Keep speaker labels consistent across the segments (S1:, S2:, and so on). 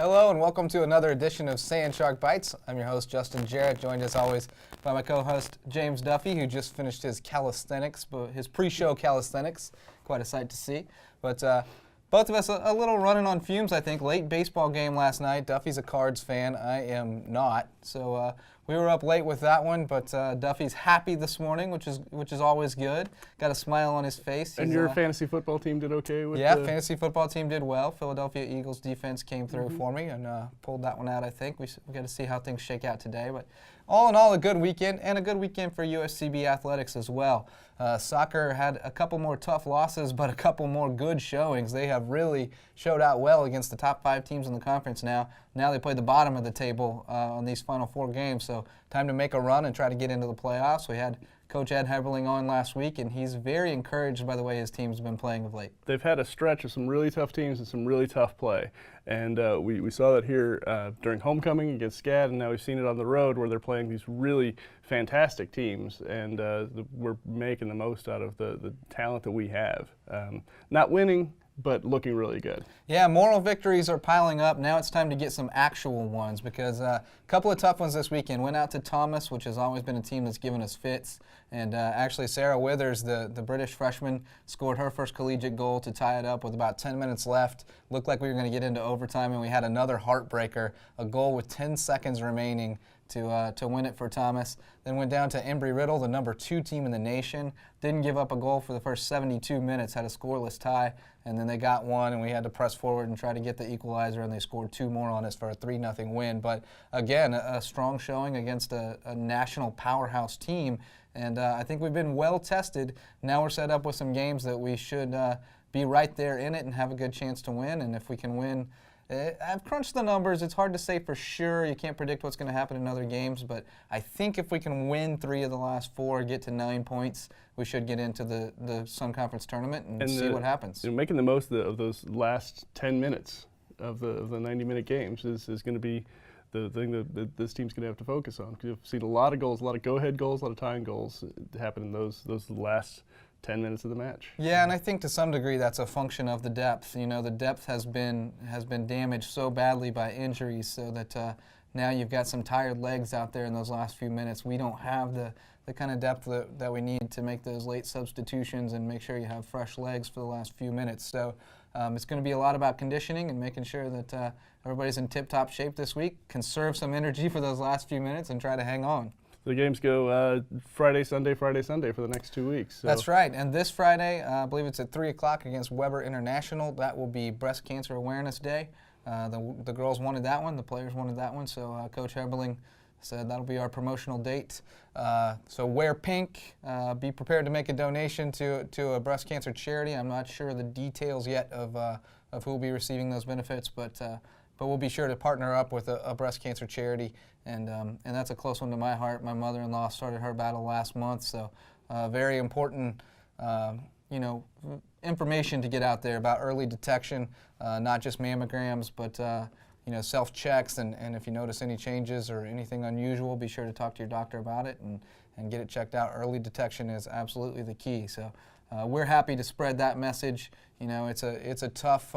S1: Hello and welcome to another edition of Sand Shark Bites. I'm your host, Justin Jarrett, joined as always by my co-host, James Duffy, who just finished his calisthenics, his pre-show calisthenics. Quite a sight to see. But both of us a little running on fumes, I think. Late baseball game last night. Duffy's a Cards fan. I am not. So we were up late with that one, but Duffy's happy this morning, which is always good. Got a smile on his face.
S2: And your fantasy football team did okay with
S1: fantasy football team did well. Philadelphia Eagles defense came through for me and pulled that one out, I think. We got to see how things shake out today. But all in all, a good weekend, and a good weekend for USCB athletics as well. Soccer had a couple more tough losses, but a couple more good showings. They have really showed out well against the top 5 teams in the conference now. Now they play the bottom of the table on these final 4 games, so time to make a run and try to get into the playoffs. We had Coach Ed Heberling on last week, and he's very encouraged by the way his team's been playing of late.
S2: They've had a stretch of some really tough teams and some really tough play. And we saw that here during homecoming against SCAD, and now we've seen it on the road where they're playing these really fantastic teams, and we're making the most out of the talent that we have. Not winning, but looking really good.
S1: Yeah, moral victories are piling up. Now it's time to get some actual ones because a couple of tough ones this weekend. Went out to Thomas, which has always been a team that's given us fits. And actually Sarah Withers, the British freshman, scored her first collegiate goal to tie it up with about 10 minutes left. Looked like we were going to get into overtime, and we had another heartbreaker, a goal with 10 seconds remaining to win it for Thomas. Then went down to Embry-Riddle, the number 2 team in the nation. Didn't give up a goal for the first 72 minutes, had a scoreless tie, and then they got one, and we had to press forward and try to get the equalizer, and they scored 2 more on us for a 3-0 win. But again, a strong showing against a national powerhouse team, and I think we've been well tested. Now we're set up with some games that we should be right there in it and have a good chance to win, and if we can win, I've crunched the numbers. It's hard to say for sure. You can't predict what's going to happen in other games, but I think if we can win 3 of the last 4, get to 9 points, we should get into the Sun Conference tournament and see what happens.
S2: Making the most of those last 10 minutes of the 90-minute games is going to be the thing that this team's going to have to focus on. Because you've seen a lot of goals, a lot of go-ahead goals, a lot of tying goals happen in those last 10 minutes of the match.
S1: Yeah, and I think to some degree that's a function of the depth. You know, the depth has been damaged so badly by injuries, so that now you've got some tired legs out there in those last few minutes. We don't have the kind of depth that we need to make those late substitutions and make sure you have fresh legs for the last few minutes. So it's going to be a lot about conditioning and making sure that everybody's in tip-top shape this week, conserve some energy for those last few minutes and try to hang on.
S2: The games go Friday, Sunday for the next 2 weeks. So.
S1: That's right. And this Friday, I believe it's at 3 o'clock against Weber International. That will be Breast Cancer Awareness Day. The girls wanted that one. The players wanted that one. So Coach Heberling said that'll be our promotional date. So wear pink. Be prepared to make a donation to a breast cancer charity. I'm not sure the details yet of who will be receiving those benefits, but we'll be sure to partner up with a breast cancer charity, and that's a close one to my heart. My mother-in-law started her battle last month, so very important, information to get out there about early detection, not just mammograms, but self-checks, and if you notice any changes or anything unusual, be sure to talk to your doctor about it and get it checked out. Early detection is absolutely the key. So we're happy to spread that message. You know, it's a tough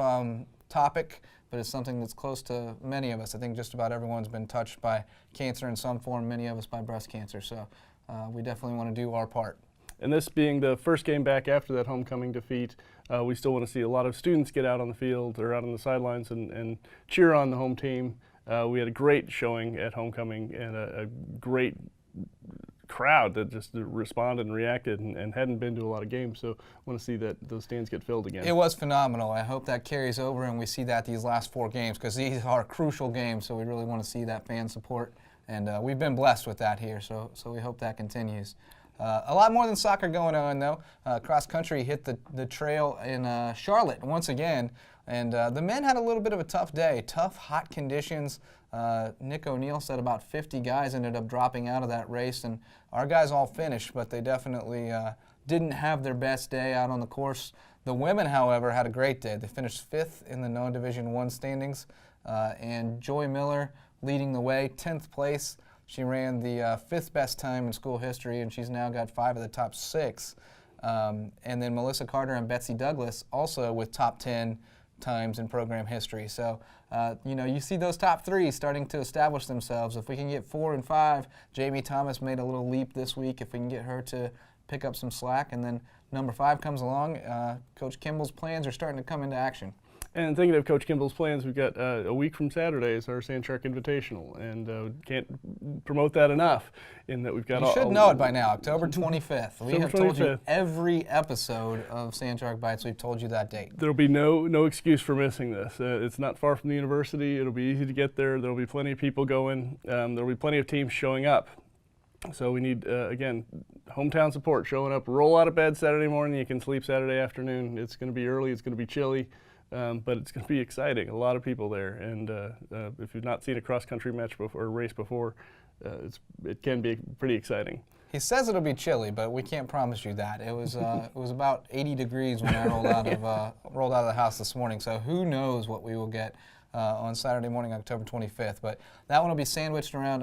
S1: topic, but it's something that's close to many of us. I think just about everyone's been touched by cancer in some form, many of us by breast cancer. So we definitely want to do our part.
S2: And this being the first game back after that homecoming defeat, we still want to see a lot of students get out on the field or out on the sidelines and cheer on the home team. We had a great showing at homecoming and a great crowd that just responded and reacted and hadn't been to a lot of games, so I want to see that those stands get filled again. It
S1: was phenomenal. I hope that carries over and we see that these last 4 games, because these are crucial games, so we really want to see that fan support, and we've been blessed with that here, so we hope that continues. A lot more than soccer going on, though. Cross country hit the trail in Charlotte once again, and the men had a little bit of a tough day. Tough, hot conditions. Nick O'Neill said about 50 guys ended up dropping out of that race, and our guys all finished, but they definitely didn't have their best day out on the course. The women, however, had a great day. They finished 5th in the non-Division I standings, and Joy Miller leading the way, 10th place. She ran the 5th best time in school history, and she's now got 5 of the top 6. And then Melissa Carter and Betsy Douglas also with top 10 times in program history. So You see those top three starting to establish themselves. If we can get 4 and 5, Jamie Thomas made a little leap this week. If we can get her to pick up some slack, and then number 5 comes along, Coach Kimball's plans are starting to come into action.
S2: And thinking of Coach Kimball's plans, we've got a week from Saturday is our Sand Shark Invitational, and can't promote that enough. In that we've got
S1: you should know it by now, October 25th. We have told you
S2: 25th.
S1: every episode of Sand Shark Bites. We've told you that date.
S2: There'll be no excuse for missing this. It's not far from the university. It'll be easy to get there. There'll be plenty of people going. There'll be plenty of teams showing up. So we need, again, hometown support, showing up. Roll out of bed Saturday morning. You can sleep Saturday afternoon. It's going to be early. It's going to be chilly. But it's going to be exciting. A lot of people there, and if you've not seen a cross-country match before or race before, it can be pretty exciting.
S1: He says it'll be chilly, but we can't promise you that. It was about 80 degrees when I rolled out of the house this morning. So who knows what we will get on Saturday morning, October 25th. But that one will be sandwiched around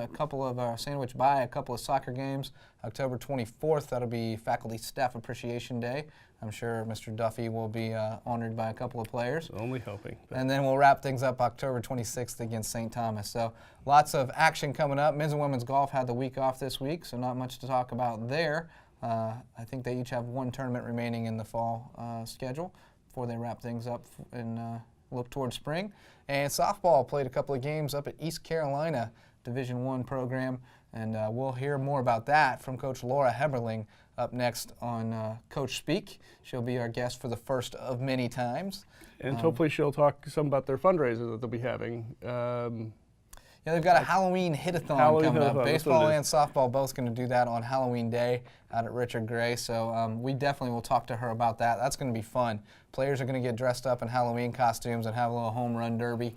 S1: sandwiched by a couple of soccer games. October 24th, that'll be Faculty Staff Appreciation Day. I'm sure Mr. Duffy will be honored by a couple of players.
S2: Only hoping.
S1: And then we'll wrap things up October 26th against St. Thomas. So lots of action coming up. Men's and women's golf had the week off this week, so not much to talk about there. I think they each have one tournament remaining in the fall schedule before they wrap things up and look towards spring. And softball played a couple of games up at East Carolina Division I program, and we'll hear more about that from Coach Laura Heberling up next on Coach Speak. She'll be our guest for the first of many times.
S2: And hopefully she'll talk some about their fundraiser that they'll be having.
S1: Yeah, they've got a Halloween hit-a-thon coming up. Baseball and softball both going to do that on Halloween Day out at Richard Gray. So we definitely will talk to her about that. That's going to be fun. Players are going to get dressed up in Halloween costumes and have a little home run derby.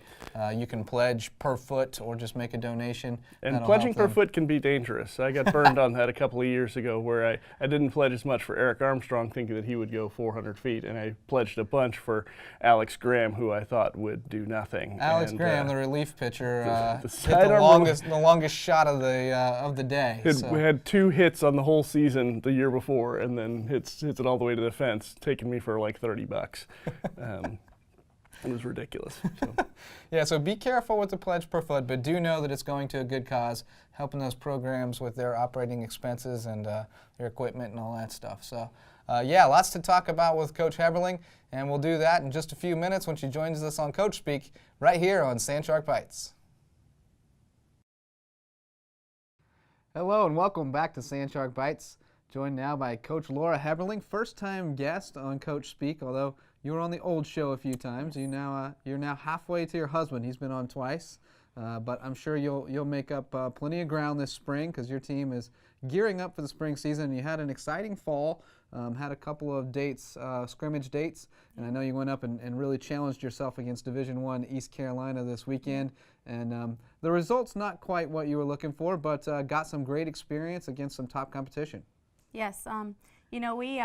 S1: You can pledge per foot or just make a donation.
S2: And
S1: That'll
S2: pledging
S1: help
S2: per foot can be dangerous. I got burned on that a couple of years ago where I didn't pledge as much for Eric Armstrong thinking that he would go 400 feet, and I pledged a bunch for Alex Graham, who I thought would do nothing.
S1: Alex Graham, the relief pitcher, hit
S2: sidearm
S1: the longest shot of the day.
S2: We had 2 hits on the whole season the year before, and then hits it all the way to the fence, taking me for like $30. It was ridiculous. So.
S1: Yeah, so be careful with the pledge per foot, but do know that it's going to a good cause, helping those programs with their operating expenses and their equipment and all that stuff. So, yeah, lots to talk about with Coach Heberling, and we'll do that in just a few minutes when she joins us on Coach Speak right here on Sand Shark Bites. Hello and welcome back to Sand Shark Bites. Joined now by Coach Laura Heberling, first-time guest on Coach Speak, although you were on the old show a few times. You're now halfway to your husband. He's been on twice, but I'm sure you'll make up plenty of ground this spring because your team is gearing up for the spring season. You had an exciting fall, had a couple of dates, scrimmage dates, and I know you went up and really challenged yourself against Division I East Carolina this weekend. And the results not quite what you were looking for, but got some great experience against some top competition.
S3: Yes, we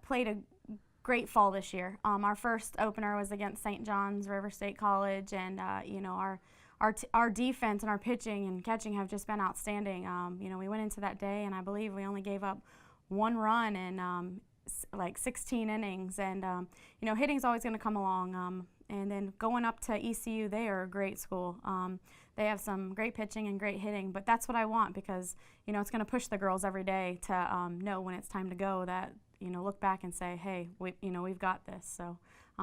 S3: played a great fall this year. Our first opener was against St. John's River State College, and our defense and our pitching and catching have just been outstanding. We went into that day, and I believe we only gave up 1 run in like 16 innings. And hitting's always going to come along. And then going up to ECU, they are a great school. They have some great pitching and great hitting, but that's what I want because, it's going to push the girls every day to know when it's time to go that, look back and say, hey, we've got this. So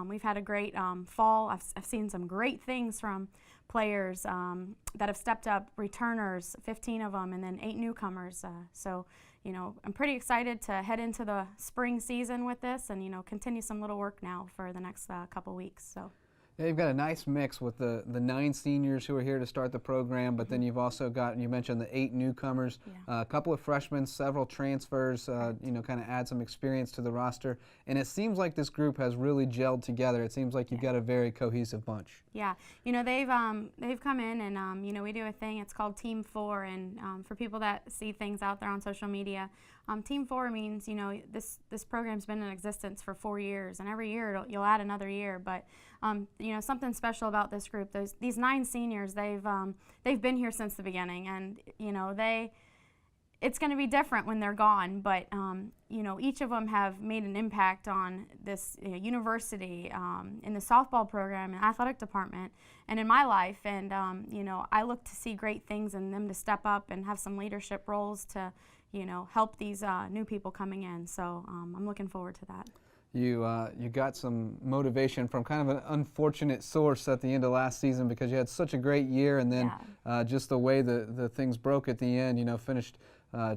S3: we've had a great fall. I've seen some great things from players that have stepped up, returners, 15 of them, and then 8 newcomers. I'm pretty excited to head into the spring season with this and, continue some little work now for the next couple weeks. So.
S1: Yeah, you've got a nice mix with the 9 seniors who are here to start the program, but then you've also got, you mentioned the 8 newcomers, a couple of freshmen, several transfers, kind of add some experience to the roster. And it seems like this group has really gelled together. It seems like you've got a very cohesive bunch. Yeah,
S3: they've come in and, we do a thing, it's called Team 4. And for people that see things out there on social media, Team 4 means, this program's been in existence for 4 years, and every year you'll add another year. But, something special about this group, these 9 seniors, they've been here since the beginning, and, it's going to be different when they're gone, but you know, each of them have made an impact on this university, in the softball program and athletic department, and in my life. And you know, I look to see great things in them to step up and have some leadership roles to, you know, help these new people coming in. So I'm looking forward to that.
S1: You got some motivation from kind of an unfortunate source at the end of last season, because you had such a great year, and then just the way the things broke at the end. You know, finished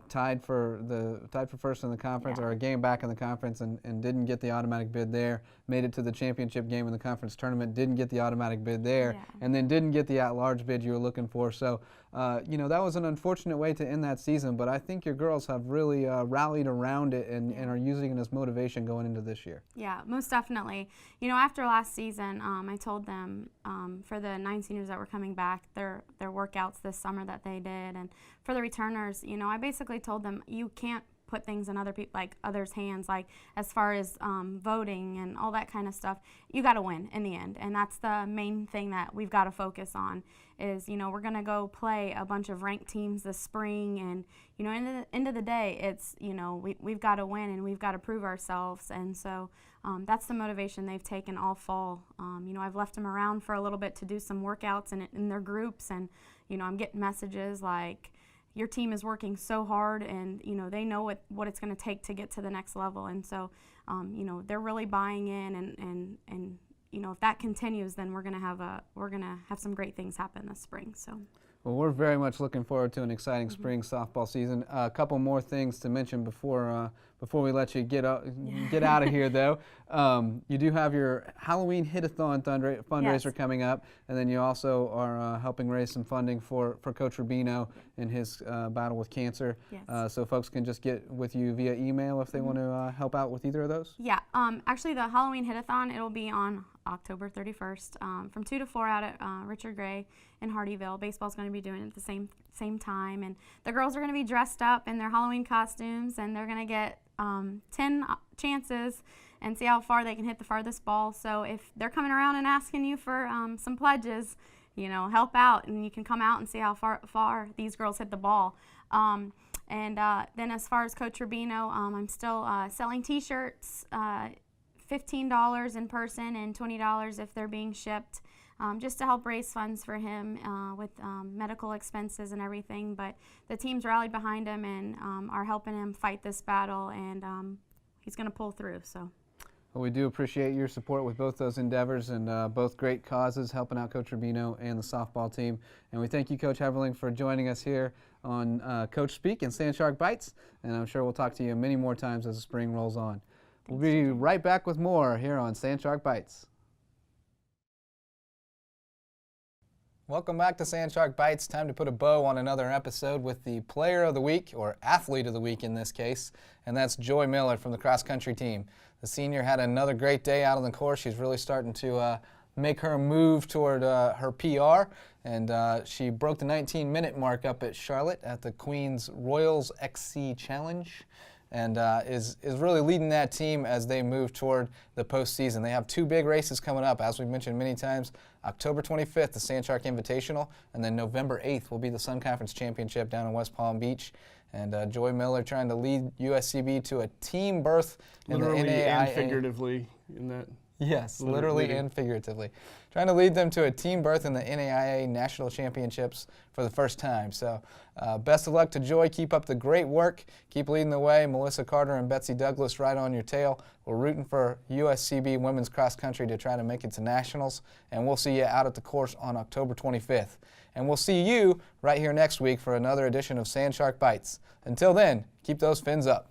S1: tied for first in the conference, or a game back in the conference, and didn't get the automatic bid there. Made it to the championship game in the conference tournament, didn't get the automatic bid there, and then didn't get the at-large bid you were looking for. So, you know, that was an unfortunate way to end that season, but I think your girls have really rallied around it and are using it as motivation going into this year.
S3: Yeah, most definitely. You know, after last season, I told them for the 9 seniors that were coming back, their workouts this summer that they did, and for the returners, you know, I basically told them, you can't put things in others' hands, like as far as voting and all that kind of stuff. You got to win in the end, and that's the main thing that we've got to focus on. Is, you know, we're going to go play a bunch of ranked teams this spring, and, you know, in the end of the day, it's, you know, we've got to win and we've got to prove ourselves. And so that's the motivation they've taken all fall. You know, I've left them around for a little bit to do some workouts in their groups, and, you know, I'm getting messages like, your team is working so hard, and, you know, they know what it's going to take to get to the next level. And so, you know, they're really buying in, and you know, if that continues, then we're gonna have some great things happen this spring. So.
S1: Well, we're very much looking forward to an exciting spring softball season. A couple more things to mention before we let you get out of here, though. You do have your Halloween Hit-a-thon fundraiser coming up, and then you also are helping raise some funding for Coach Rubino in his battle with cancer. Yes. So folks can just get with you via email if they want to help out with either of those? Yeah.
S3: Actually, the Halloween Hit-a-thon, it'll be on October 31st from 2 to 4 out at Richard Gray in Hardeeville. Baseball's going to be doing it at the same time, and the girls are going to be dressed up in their Halloween costumes, and they're going to get 10 chances and see how far they can hit the farthest ball. So if they're coming around and asking you for some pledges, you know, help out, and you can come out and see how far these girls hit the ball. And then as far as Coach Rubino, I'm still selling T-shirts, $15 in person and $20 if they're being shipped, just to help raise funds for him with medical expenses and everything. But the team's rallied behind him and are helping him fight this battle, and he's going to pull through. So.
S1: Well, we do appreciate your support with both those endeavors, and both great causes, helping out Coach Rubino and the softball team. And we thank you, Coach Heberling, for joining us here on Coach Speak and Sand Shark Bites, and I'm sure we'll talk to you many more times as the spring rolls on. We'll be right back with more here on Sand Shark Bites. Welcome back to Sand Shark Bites. Time to put a bow on another episode with the Player of the Week, or Athlete of the Week in this case, and that's Joy Miller from the cross country team. The senior had another great day out on the course. She's really starting to make her move toward her PR, and she broke the 19-minute mark up at Charlotte at the Queens Royals XC Challenge, and is really leading that team as they move toward the postseason. They have 2 big races coming up, as we've mentioned many times. October 25th, the Sand Shark Invitational, and then November 8th will be the Sun Conference Championship down in West Palm Beach. And Joy Miller trying to lead USCB to a team berth in
S2: literally
S1: the NAIA.
S2: And figuratively in that.
S1: Yes, literally and figuratively. Trying to lead them to a team berth in the NAIA National Championships for the first time. So best of luck to Joy. Keep up the great work. Keep leading the way. Melissa Carter and Betsy Douglas right on your tail. We're rooting for USCB women's cross country to try to make it to nationals. And we'll see you out at the course on October 25th. And we'll see you right here next week for another edition of Sand Shark Bites. Until then, keep those fins up.